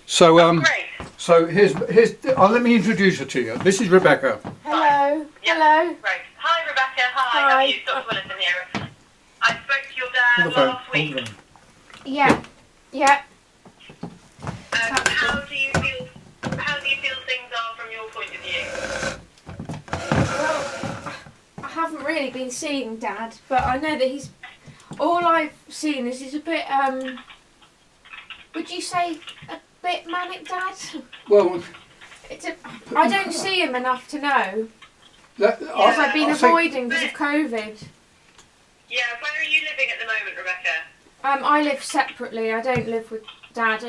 So Great. so here's let me introduce her to you. This is Rebecca. Hello. Yeah. Hello. Right. Hi, Rebecca. Hi. How are you? Dr. Willison here. I spoke to your dad last week. Yeah. Yeah. How do you feel? How do you feel things are from your point of view? Well, I haven't really been seeing Dad, but I know that he's. All I've seen is he's a bit. Would you say a bit manic, Dad? Well, I don't see him enough to know. Because I've been I avoiding because of COVID. Yeah. Where are you living at the moment, Rebecca? I live separately. I don't live with Dad.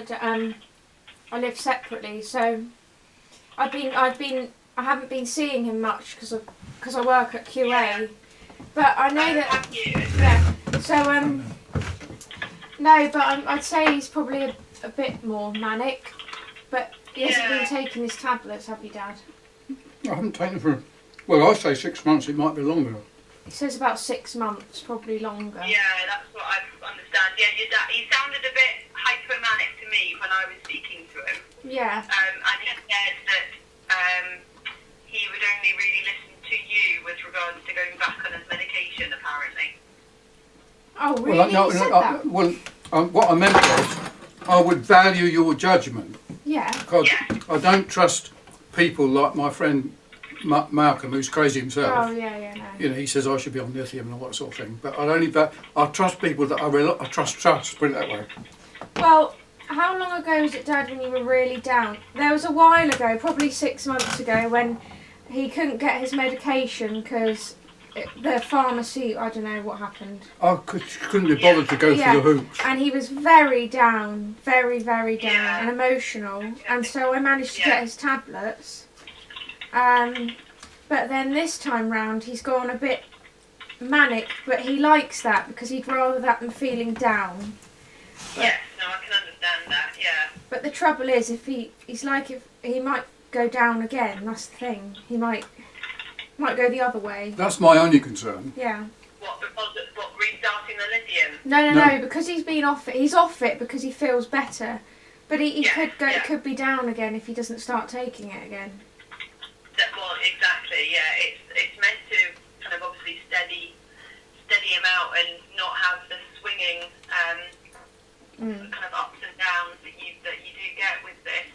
I live separately, so I haven't been seeing him much because I work at QA. Yeah. But I know that. Have you? Yeah. So no, but I'd say he's probably a bit more manic. But he hasn't been taking his tablets, have you, Dad? I haven't taken it for. Well, I say 6 months. It might be longer. He says about 6 months, probably longer. Yeah, that's what I understand. Yeah, your dad. He sounded a bit hypomanic to me when I was speaking to him. Yeah. And he said that he would only really listen to you with regards to going back on his medication, apparently. Oh, really? Well, He said that? What I meant was, I would value your judgment. Yeah. Because I don't trust people like my friend Malcolm, who's crazy himself. Oh, yeah, no. You know, he says I should be on lithium and all that sort of thing. But I trust people that I trust, put it that way. Well, how long ago was it, Dad, when you were really down? There was a while ago, probably 6 months ago, when he couldn't get his medication because the pharmacy, I don't know what happened. I couldn't be bothered to go through the hoops. And he was very down, very down and emotional. And so I managed to get his tablets. But then this time round he's gone a bit manic, but he likes that because he'd rather that than feeling down. Yes, no, I can understand that, yeah. But the trouble is, if he might go down again, that's the thing. He might go the other way. That's my only concern. Yeah. What, restarting the lithium? No, because he's off it because he feels better. But he could be down again if he doesn't start taking it again. Well, exactly, yeah. It's meant to kind of obviously steady him out and not have the swinging kind of ups and downs that you do get with this.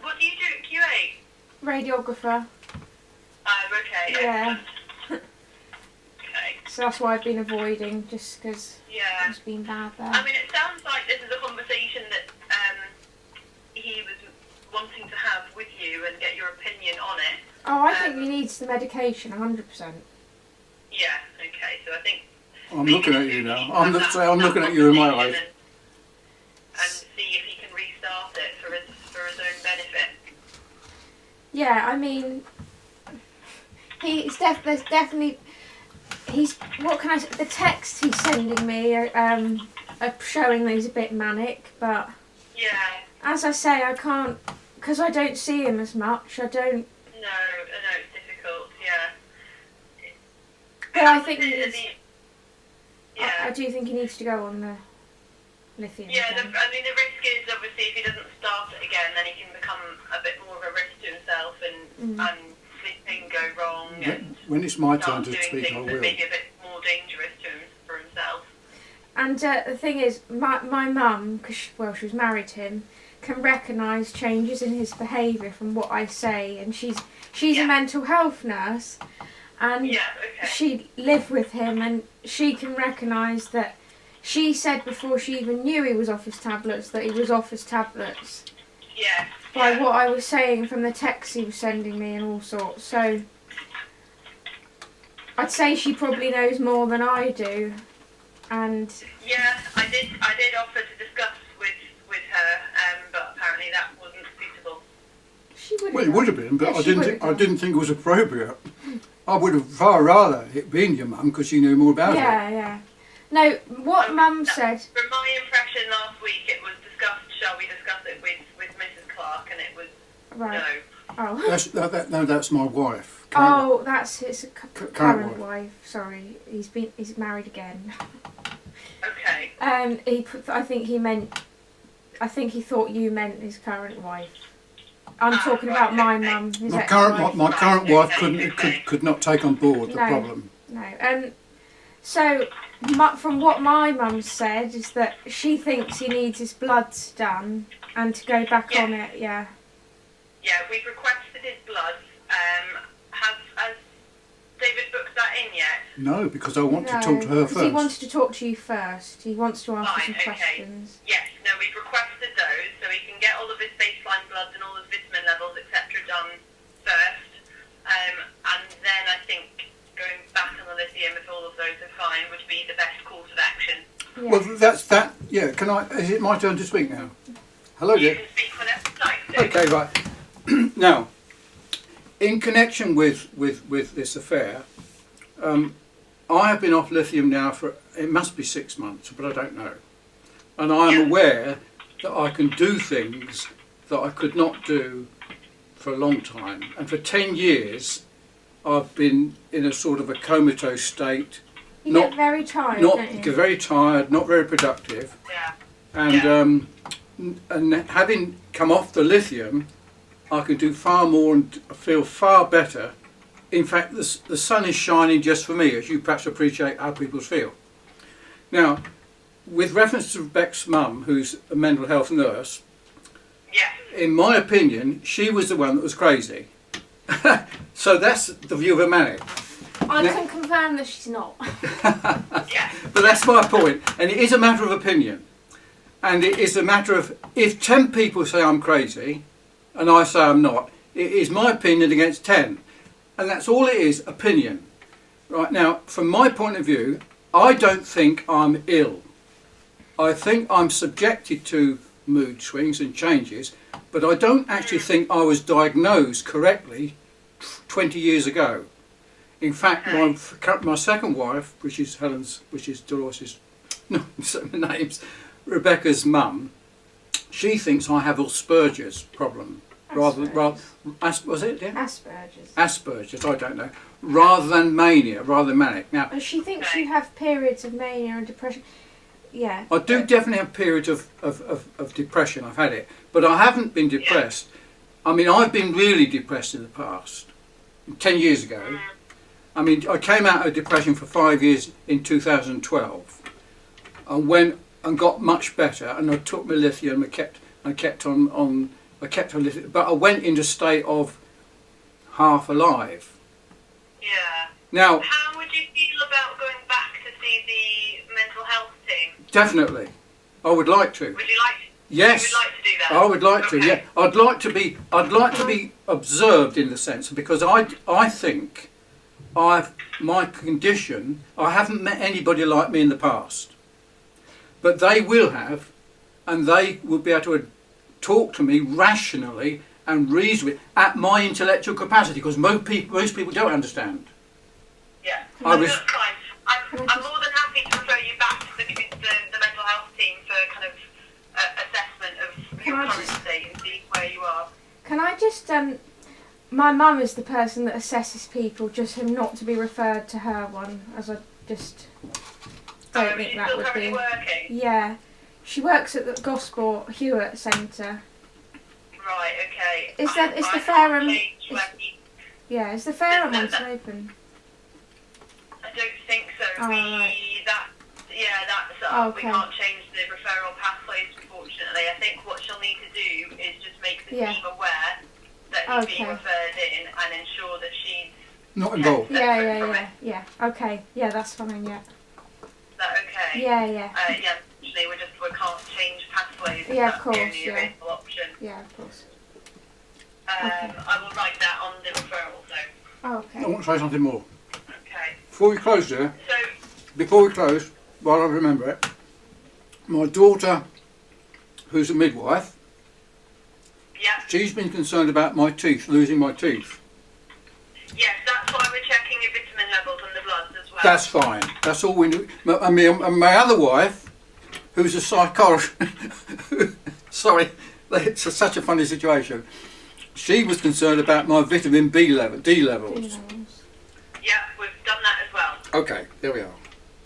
What do you do at QA? Radiographer. Oh, okay. Yeah. Okay. So that's why I've been avoiding, just because it's been bad there. I mean, it sounds like this is a conversation that he was wanting to have with you and get your opinion on it. Oh, I think he needs the medication, 100%. Yeah, okay, so I think... I'm looking at you now. I'm looking at you in my eyes. And see if he can restart it for his own benefit. Yeah, I mean, there's definitely... what can I say? The texts he's sending me are showing that he's a bit manic, but... Yeah. As I say, I can't... Because I don't see him as much, I don't... No, it's difficult, yeah. But I think Yeah. I do think he needs to go on the lithium. Yeah, the risk is obviously if he doesn't start it again, then he can become a bit more of a risk to himself and things go wrong. And when it's my turn to doing speak, I things will. that may be a bit more dangerous for himself. And the thing is, my mum, because she was married to him, can recognise changes in his behaviour from what I say, and she's a mental health nurse, and she lived with him, and she can recognise that she said before she even knew he was off his tablets that he was off his tablets. Yeah. By what I was saying from the texts he was sending me and all sorts. So I'd say she probably knows more than I do. And yeah, I did offer to discuss with her, but apparently that wasn't suitable. She would. Well, it would have been, but I didn't think it was appropriate. I would have far rather it been your mum because she knew more about it. Yeah. No, what Mum said. From my impression last week, it was discussed. Shall we discuss it with Mrs. Clark? And it was no. Oh. That's my wife. Oh, that's his current wife. Sorry, he's married again. Okay. I think he meant I think he thought you meant his current wife. I'm Ah, talking right, about my okay. mum, his My ex-wife. current Right, wife okay. could not take on board the No. problem. No, and so from what my mum said is that she thinks he needs his bloods done and to go back Yeah. on it. Yeah. Yeah, we've requested his blood. Has David booked that in yet? No, because I want to No, talk to her 'cause he first. wanted to talk to you first. He wants to ask you Fine, some okay. questions. Yes, no, we've requested those so he can get all of his baseline bloods and all his vitamin levels, etc. done first. And then I think going back on the lithium, if all of those are fine, would be the best course of action. Yeah. Well, that's that. Yeah, can I? Is it my turn to speak now? Hello, You dear. can speak whenever you like to. Okay, right. Now, in connection with this affair, I have been off lithium now for, it must be 6 months, but I don't know. And I am Yeah. aware that I can do things that I could not do for a long time. And for 10 years, I've been in a sort of a comatose state, You not- get very tired, not don't you? very tired, not very productive. Yeah. And and having come off the lithium, I can do far more and feel far better. In fact, the sun is shining just for me, as you perhaps appreciate how people feel. Now, with reference to Beck's mum, who's a mental health nurse, Yeah. in my opinion, she was the one that was crazy. So that's the view of a manic. I Now- can confirm that she's not. Yeah. But that's my point, and it is a matter of opinion. And it is a matter of, if 10 people say I'm crazy, and I say I'm not, it is my opinion against 10. And that's all it is, opinion. Right now, from my point of view, I don't think I'm ill. I think I'm subjected to mood swings and changes, but I don't actually think I was diagnosed correctly 20 years ago. In fact, my second wife, which is Dolores's, no, name's Rebecca's mum, she thinks I have Asperger's problem. Was it? Yeah? Asperger's. Asperger's, I don't know. Rather than mania, rather than manic. Now, She thinks you have periods of mania and depression. Yeah. I do definitely have periods of depression, I've had it, but I haven't been depressed. I mean, I've been really depressed in the past, 10 years ago. I mean, I came out of depression for 5 years in 2012 and went and got much better, and I took my lithium, I kept on lithium, but I went into a state of half alive. Yeah. Now, How would you feel about going back to see the mental health team? definitely, I would like to. Would you like? Yes. You would like to do that? I would like to, Okay. yeah. I'd like to be observed in the sense, because I think my condition, I haven't met anybody like me in the past. But they will have, and they will be able to talk to me rationally and reasonably at my intellectual capacity, because most people don't understand. Yeah. I was- That's fine. I'm more than happy to refer you back to the mental health team for kind of assessment of your Can I current just- state and see where you are. Can I just my mum is the person that assesses people, just him not to be referred to her one, as I just don't think She's that still would currently be. working? Yeah. She works at the Gosport Hewitt Centre. Right, okay. Is I the can't Fareham- change where he- Yeah, is the Fareham No, one no. still open? I don't think so. Oh, right. That's up. Okay. We can't change the referral pathways, unfortunately. I think what she'll need to do is just make the Yeah. team aware that he's being Okay. referred in and ensure that she's Not involved. Yeah. Okay. Yeah, that's fine. Yeah. Is that okay? Yeah. Yeah, unfortunately we can't change pathways. Yeah, of That's course, the only yeah. available option. Yeah, of course. I will write that on the referral, so, I Okay. want to say something more. okay. Before we close there, So, before we close, while I remember it, my daughter, who's a midwife, yeah, she's been concerned about my teeth, losing my teeth. yes, that's why we're checking your vitamin levels and the bloods as well. That's fine. That's all we do. And my other wife, who's a psychologist, sorry, it's such a funny situation. She was concerned about my vitamin D levels. Yeah, we've done that as well. Okay, there we are.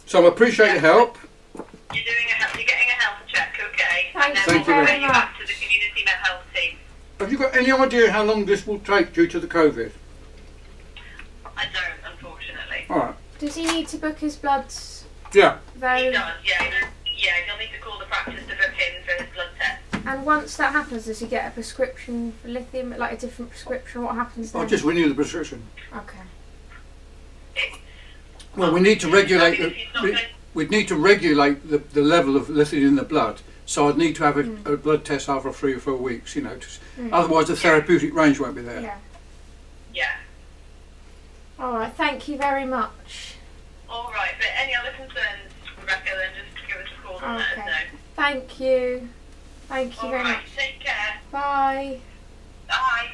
So I appreciate your help. You're getting a health check, okay? Thanks, And then Thank you very Send you back to the community mental health team. Have you got any idea how long this will take due to the COVID? I don't, unfortunately. All right. Does he need to book his bloods? Yeah. Though? He does, yeah. Yeah, he'll need to call the practice to book in for his blood test. And once that happens, does he get a prescription for lithium, like a different prescription? What happens then? I'll just renew the prescription. Okay. Well, we need to regulate I mean, if he's not going- we'd need to regulate the level of lithium in the blood. So I'd need to have a blood test after 3 or 4 weeks, you know. Otherwise, the therapeutic range won't be there. Yeah. Yeah. All right. Thank you very much. All right, but any other concerns, Rebecca, then just give us a call and let us know. Thank you. Thank you All very right, much. take care. Bye. Bye.